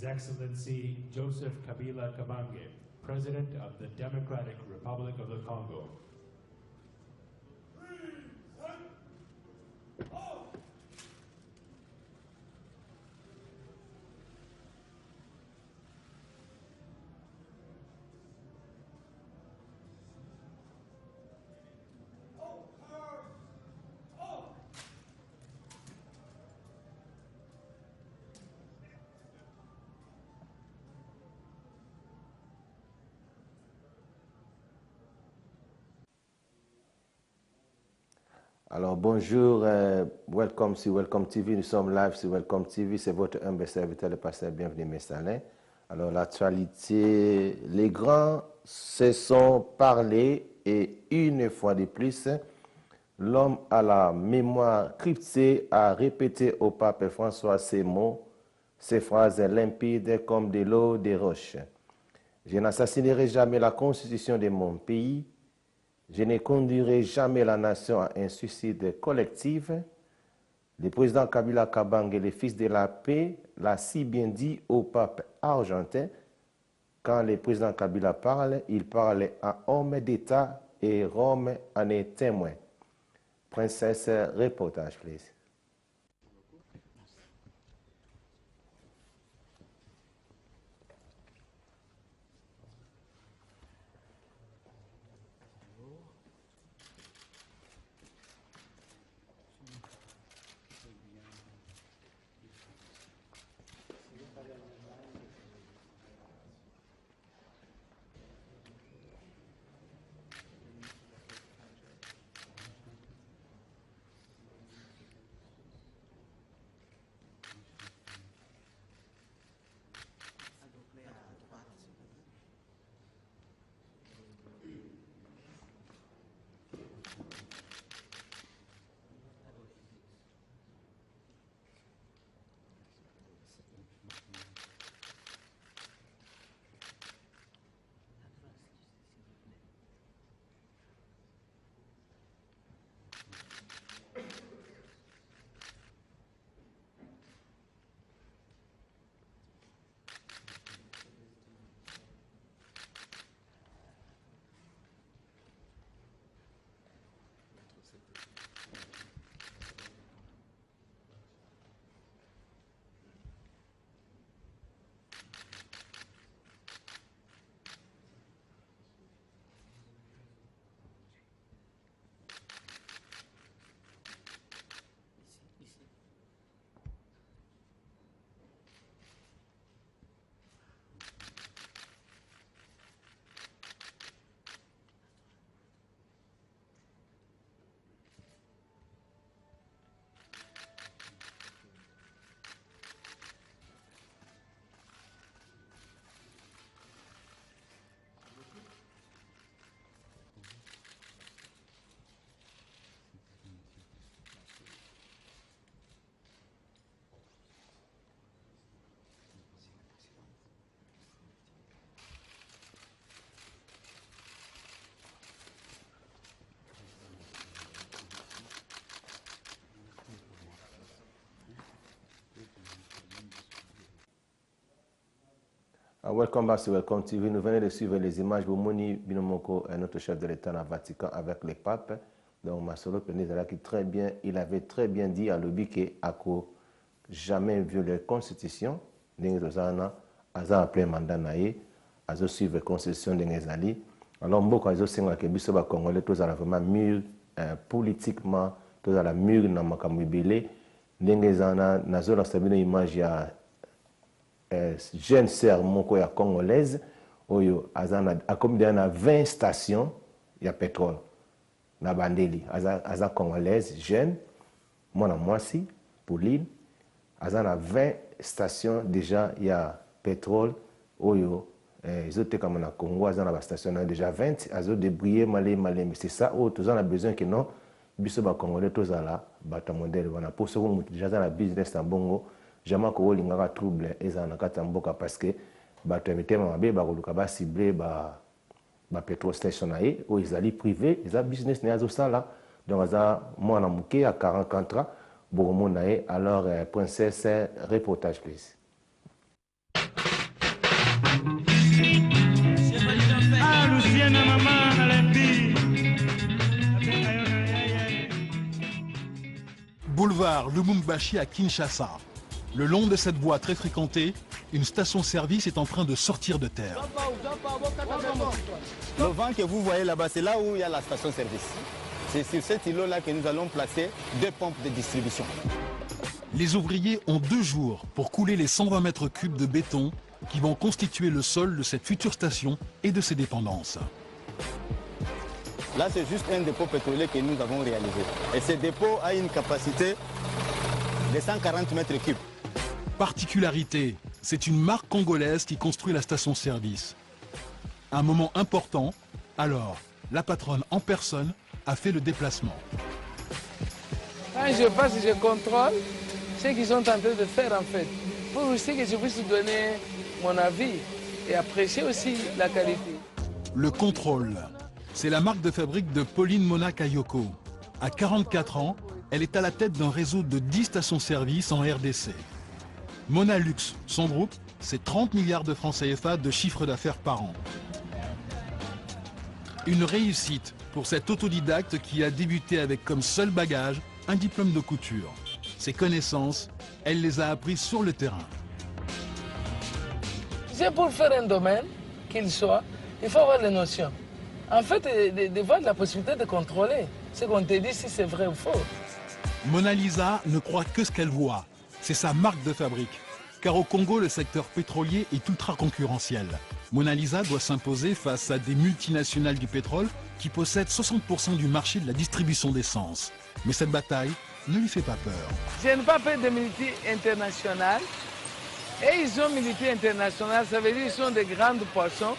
His Excellency Joseph Kabila Kabange, President of the Democratic Republic of the Congo. Alors bonjour, welcome sur Welcome TV, nous sommes live sur Welcome TV, c'est votre humble serviteur, le pasteur Bienvenu Messalin. Alors l'actualité, les grands se sont parlé et une fois de plus, l'homme à la mémoire cryptée a répété au pape François ces mots, ces phrases limpides comme de l'eau des roches. Je n'assassinerai jamais la constitution de mon pays. Je ne conduirai jamais la nation à un suicide collectif. Le président Kabila Kabange, le fils de la paix, l'a si bien dit au pape argentin. Quand le président Kabila parle, il parle à homme d'État et Rome en est témoin. Princesse, reportage, please. Welcome back to Welcome TV. Nous venons de suivre les images de Moni Binomoko, notre chef de l'État dans le Vatican avec le pape. Donc, Masolo Penizala qui très bien, il avait très bien dit à l'objet qu'il jamais violé la Constitution. Nous avons appelé mandat naïe, nous suivre la Constitution de Ngezali. Alors, beaucoup de gens qui sont les Congolais, tous ont vraiment mûr politiquement, tous ont mûr dans le Makamibélé. Nous avons une image jeune sœur moko ya congolaise oyo azana akomida na 20 stations ya pétrole na bandeli aza congolaise jeune mwana mwasi Pauline azana 20 stations déjà ya pétrole oyo ezoteka na Congo azana ba station déjà 20 azo débrouiller malé mais c'est ça oyo tous on a besoin que non biso ba congolais tozala bata modèle wana pour ce que déjà dans la business en bongo jamais ko lingaka trouble eza na kata mboka parce que bato mitema mabe ba koluka ba cibler ba petrol station nae o ezali privé eza business na zo sala donc aza mwana muke à 40 contrats bomo nae alors princesse reportage please. boulevard Lubumbashi à Kinshasa. Le long de cette voie très fréquentée, une station-service est en train de sortir de terre. Le vent que vous voyez là-bas, c'est là où il y a la station-service. C'est sur cet îlot-là que nous allons placer 2 pompes de distribution. Les ouvriers ont 2 jours pour couler les 120 mètres cubes de béton qui vont constituer le sol de cette future station et de ses dépendances. Là, c'est juste un dépôt pétrolier que nous avons réalisé. Et ce dépôt a une capacité de 140 mètres cubes. Particularité, c'est une marque congolaise qui construit la station-service. Un moment important, alors la patronne en personne a fait le déplacement. Quand je passe, je contrôle ce qu'ils sont en train de faire en fait, pour aussi que je puisse donner mon avis et apprécier aussi la qualité. Le contrôle, c'est la marque de fabrique de Pauline Mona Kayoko. À 44 ans, elle est à la tête d'un réseau de 10 stations-service en RDC. Mona Lux, son groupe, c'est 30 milliards de francs CFA de chiffre d'affaires par an. Une réussite pour cet autodidacte qui a débuté avec comme seul bagage un diplôme de couture. Ses connaissances, elle les a apprises sur le terrain. C'est pour faire un domaine, qu'il soit, il faut avoir les notions. En fait, de voir la possibilité de contrôler ce qu'on te dit si c'est vrai ou faux. Mona Lisa ne croit que ce qu'elle voit. C'est sa marque de fabrique. Car au Congo, le secteur pétrolier est ultra concurrentiel. Mona Lisa doit s'imposer face à des multinationales du pétrole qui possèdent 60% du marché de la distribution d'essence. Mais cette bataille ne lui fait pas peur. Je n'ai pas fait de multi-internationales. Et ils ont multi-internationales, ça veut dire qu'ils sont des grands poissons.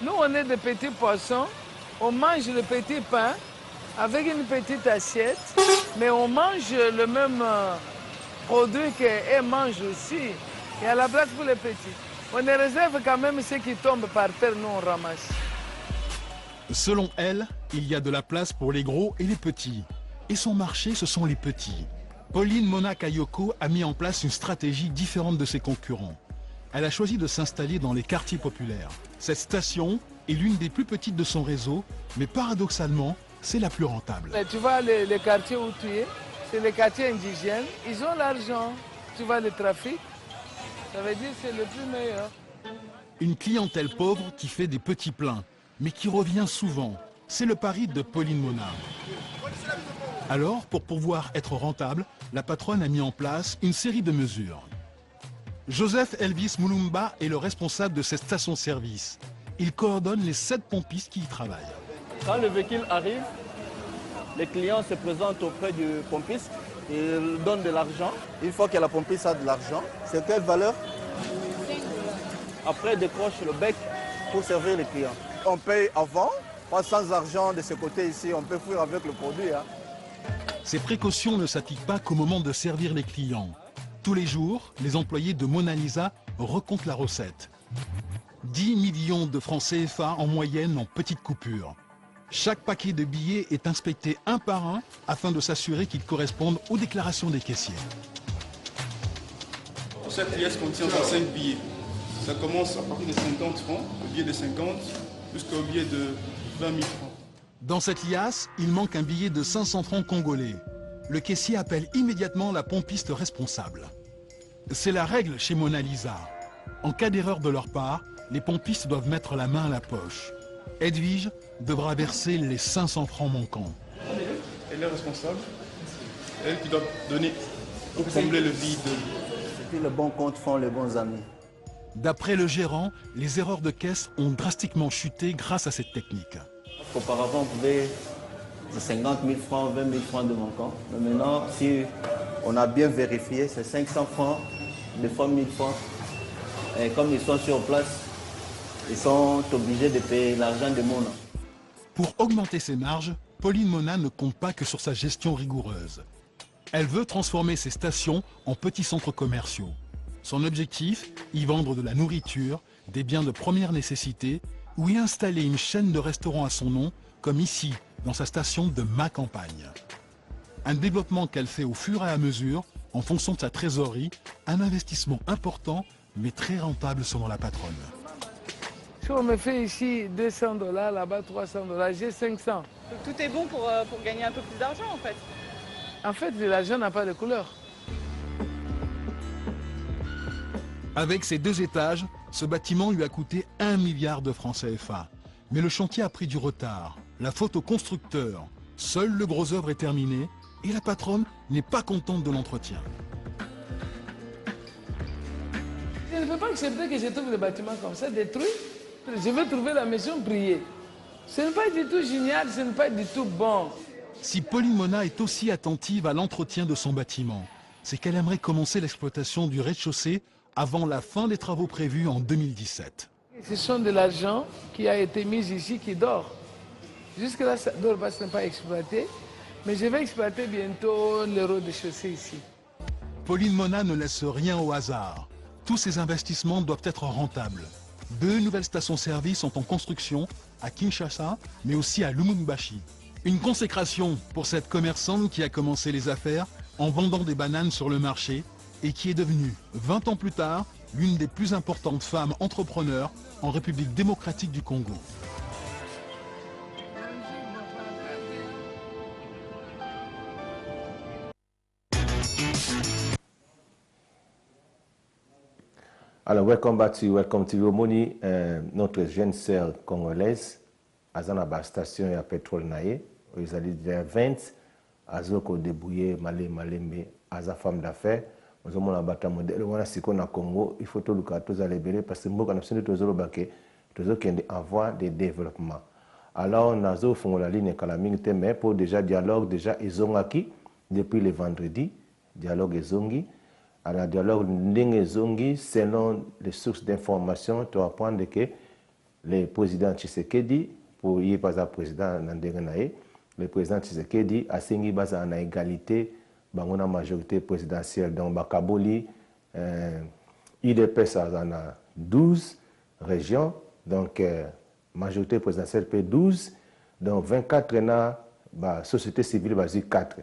Nous, on est des petits poissons. On mange le petit pain avec une petite assiette, mais on mange le même produit qu'elles mangent aussi. Il y a la place pour les petits. On les réserve quand même ceux qui tombent par terre, nous on ramasse. Selon elle, il y a de la place pour les gros et les petits. Et son marché, ce sont les petits. Pauline Mona Kayoko a mis en place une stratégie différente de ses concurrents. Elle a choisi de s'installer dans les quartiers populaires. Cette station est l'une des plus petites de son réseau, mais paradoxalement, c'est la plus rentable. Et tu vois les quartiers où tu es, c'est les quartiers indigènes. Ils ont l'argent. Tu vois le trafic, ça veut dire que c'est le plus meilleur. Une clientèle pauvre qui fait des petits pleins, mais qui revient souvent. C'est le pari de Pauline Mona. Alors, pour pouvoir être rentable, la patronne a mis en place une série de mesures. Joseph Elvis Mulumba est le responsable de cette station-service. Il coordonne les 7 pompistes qui y travaillent. Quand le véhicule arrive, les clients se présentent auprès du pompiste, il donne de l'argent. Une fois que la pompiste a de l'argent, c'est quelle valeur? Après, il décroche le bec pour servir les clients. On paye avant, pas sans argent de ce côté ici, on peut fuir avec le produit. Ces précautions ne s'appliquent pas qu'au moment de servir les clients. Tous les jours, les employés de Mona Lisa recomptent la recette. 10 millions de francs CFA en moyenne en petites coupures. Chaque paquet de billets est inspecté un par un afin de s'assurer qu'ils correspondent aux déclarations des caissiers. Chaque pièce contient 5 billets. Ça commence à partir de 50 francs, le billet de 50, jusqu'au billet de 20 000 francs. Dans cette liasse, il manque un billet de 500 francs congolais. Le caissier appelle immédiatement la pompiste responsable. C'est la règle chez Mona Lisa. En cas d'erreur de leur part, les pompistes doivent mettre la main à la poche. Edwige devra verser les 500 francs manquants. Elle est responsable. Elle qui doit donner pour combler le vide. Et puis le bon compte font les bons amis. D'après le gérant, les erreurs de caisse ont drastiquement chuté grâce à cette technique. Auparavant, on pouvait 50 000 francs, 20 000 francs de manquant. Mais maintenant, si on a bien vérifié, c'est 500 francs, des fois 1000 francs. Et comme ils sont sur place, ils sont obligés de payer l'argent de Mona. Pour augmenter ses marges, Pauline Mona ne compte pas que sur sa gestion rigoureuse. Elle veut transformer ses stations en petits centres commerciaux. Son objectif, y vendre de la nourriture, des biens de première nécessité ou y installer une chaîne de restaurants à son nom, comme ici, dans sa station de Ma Campagne. Un développement qu'elle fait au fur et à mesure, en fonction de sa trésorerie, un investissement important, mais très rentable selon la patronne. Si on me fait ici 200 $, là-bas 300 $, j'ai 500. Donc tout est bon pour gagner un peu plus d'argent en fait. En fait, l'argent n'a pas de couleur. Avec ses 2 étages, ce bâtiment lui a coûté 1 milliard de francs CFA. Mais le chantier a pris du retard. La faute au constructeur. Seul le gros œuvre est terminé et la patronne n'est pas contente de l'entretien. Je ne peux pas accepter que je trouve le bâtiment comme ça, détruit. Je veux trouver la maison briller. Ce n'est pas du tout génial, ce n'est pas du tout bon. Si Pauline Mona est aussi attentive à l'entretien de son bâtiment, c'est qu'elle aimerait commencer l'exploitation du rez-de-chaussée avant la fin des travaux prévus en 2017. Ce sont de l'argent qui a été mis ici qui dort. Jusque-là, ça dort parce que ce n'est pas exploité. Mais je vais exploiter bientôt le rez-de-chaussée ici. Pauline Mona ne laisse rien au hasard. Tous ces investissements doivent être rentables. 2 nouvelles stations-service sont en construction à Kinshasa, mais aussi à Lumumbashi. Une consécration pour cette commerçante qui a commencé les affaires en vendant des bananes sur le marché et qui est devenue, 20 ans plus tard, l'une des plus importantes femmes entrepreneurs en République démocratique du Congo. Alors, welcome back to Welcome TV Omoni, notre jeune sœur congolaise, Azana ba station ya pétrole naye, ils allaient dire 20, Azoko débrouillé, malé, mais Aza femme d'affaires, nous avons un bâtiment modèle, on a si qu'on a Congo, il faut tout le cas, tous aller bérer, parce que nous avons tous les baquets, tous les qui ont envoie des développements. Alors, nous avons la ligne Kalaming, mais pour déjà dialogue, déjà, ils ont acquis, depuis le vendredi, dialogue et zongi. À la dialogue Ndenge selon les sources d'information, tu vas apprendre que le président Tshisekedi, pour y passer président Ndenge, le président Tshisekedi a signé en égalité, dans la majorité présidentielle. Donc, Bakaboli, IDPS a 12 régions, donc majorité présidentielle peut 12, donc 24 la société civile va 4.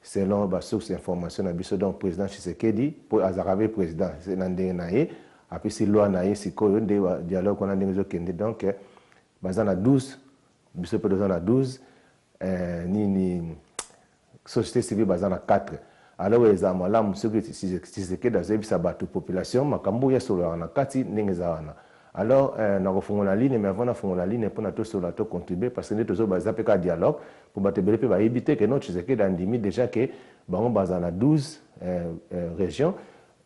Selon la source d'information, donc président Tshisekedi, pour Azarabe président, c'est Nandé Naye, après si loi Naye, si quoi, dialogue qu'on a donc, bazan a 12, biso président a 12, ni société civile bazan a 4. Alors, les amants là, monsieur Tshisekedi a vu sa bateau population, makambo ya solo na kati n'engezawana. Alors, nous avons la ligne, mais avant de faire la ligne, pour nous contribuer, parce que nous avons un dialogue, pour éviter que notre Tshisekedi a déjà que nous avons 12 régions,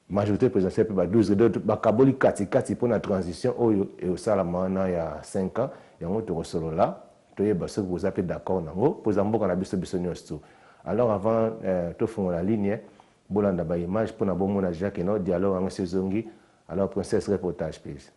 majorité présidentielle pour 12 régions, Bakaboli Kati pour la transition, et au Salamana il y a 5 ans, et on est là, vous êtes d'accord, pour nous alors, avant de faire la ligne, vous avez une image pour nous dire que nous dialogue avec ces zongi. Alors, princesse, reportage, please.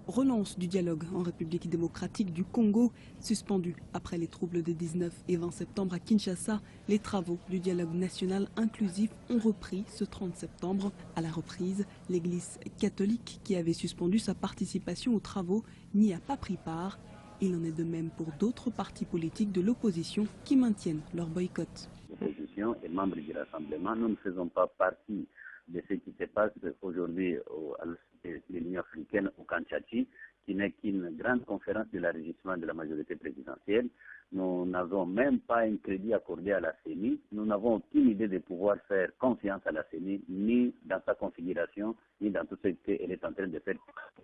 Relance du dialogue en République démocratique du Congo, suspendu après les troubles des 19 et 20 septembre à Kinshasa. Les travaux du dialogue national inclusif ont repris ce 30 septembre. À la reprise, l'Église catholique, qui avait suspendu sa participation aux travaux, n'y a pas pris part. Il en est de même pour d'autres partis politiques de l'opposition qui maintiennent leur boycott. L'opposition et membres du rassemblement, nous ne faisons pas partie de ce qui se passe aujourd'hui à l'Union africaine au Kanshasa, qui n'est qu'une grande conférence de l'enrichissement de la majorité présidentielle. Nous n'avons même pas un crédit accordé à la CENI. Nous n'avons aucune idée de pouvoir faire confiance à la CENI, ni dans sa configuration, ni dans tout ce qu'elle est en train de faire.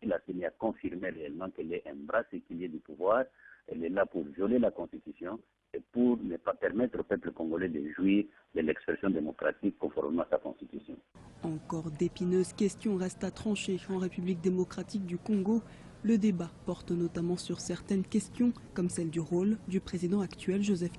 La CENI a confirmé réellement qu'elle est un bras séculier du pouvoir. Elle est là pour violer la Constitution et pour ne pas permettre au peuple congolais de jouir de l'expression démocratique conformément à sa Constitution. Encore d'épineuses questions restent à trancher en République démocratique du Congo. Le débat porte notamment sur certaines questions, comme celle du rôle du président actuel Joseph Kabila.